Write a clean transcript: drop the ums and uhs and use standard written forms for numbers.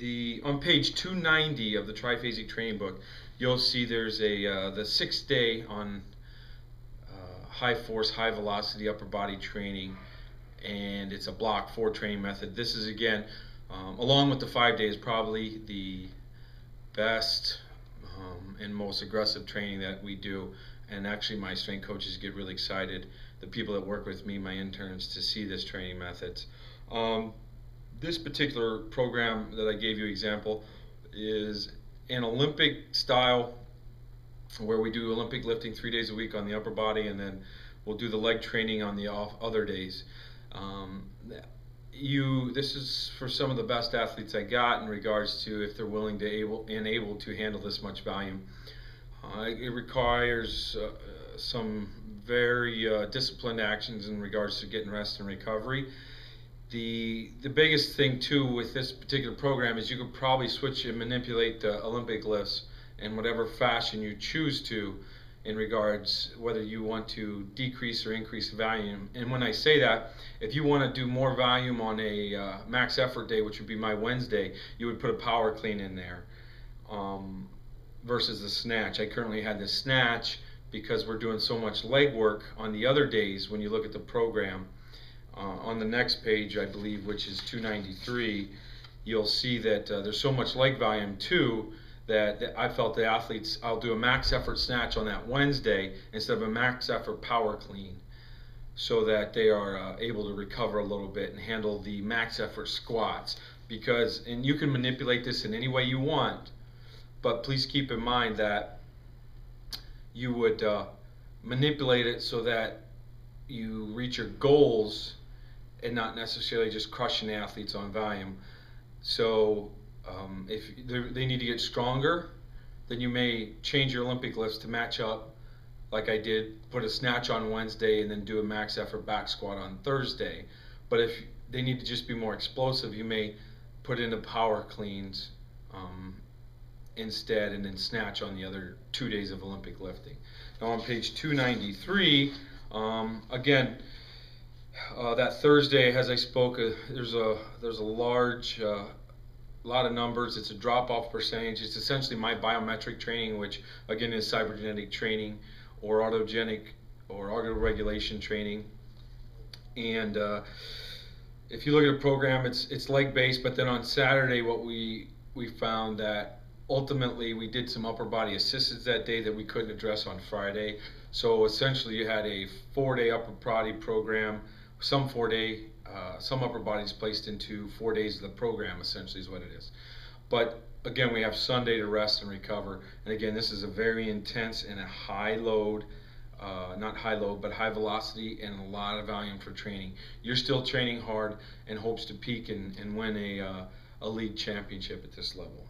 On page 290 of the triphasic training book, you'll see there's the 6th day on high force, high velocity upper body training, and it's a block 4 training method. This is again, along with the 5 days, probably the best and most aggressive training that we do. And actually, my strength coaches get really excited, the people that work with me, my interns, to see this training methods. This particular program that I gave you example is an Olympic style, where we do Olympic lifting 3 days a week on the upper body, and then we'll do the leg training on the other days. This is for some of the best athletes I got in regards to if they're willing to able to handle this much volume. It requires some very disciplined actions in regards to getting rest and recovery. The biggest thing too with this particular program is you could probably switch and manipulate the Olympic lifts in whatever fashion you choose to, in regards whether you want to decrease or increase volume. And when I say that, if you want to do more volume on a max effort day, which would be my Wednesday, you would put a power clean in there versus the snatch. I currently had the snatch because we're doing so much leg work on the other days. When you look at the program on the next page, I believe, which is 293, you'll see that there's so much leg volume too that I felt the athletes, I'll do a max effort snatch on that Wednesday instead of a max effort power clean, so that they are able to recover a little bit and handle the max effort squats. And you can manipulate this in any way you want, but please keep in mind that you would manipulate it so that you reach your goals and not necessarily just crushing the athletes on volume. So if they need to get stronger, then you may change your Olympic lifts to match up, like I did, put a snatch on Wednesday and then do a max effort back squat on Thursday. But if they need to just be more explosive, you may put in the power cleans instead, and then snatch on the other 2 days of Olympic lifting. Now on page 293, again, that Thursday, as I spoke, there's a large lot of numbers. It's a drop-off percentage. It's essentially my biometric training, which again is cybergenetic training or autogenic or autoregulation training. And if you look at the program, it's leg-based, but then on Saturday what we found that ultimately we did some upper body assistance that day that we couldn't address on Friday. So essentially you had a 4-day upper body program, some upper bodies placed into 4 days of the program, essentially is what it is. But again, we have Sunday to rest and recover. And again, this is a very intense and a high load, not high load, but high velocity and a lot of volume for training. You're still training hard in hopes to peak and win a league championship at this level.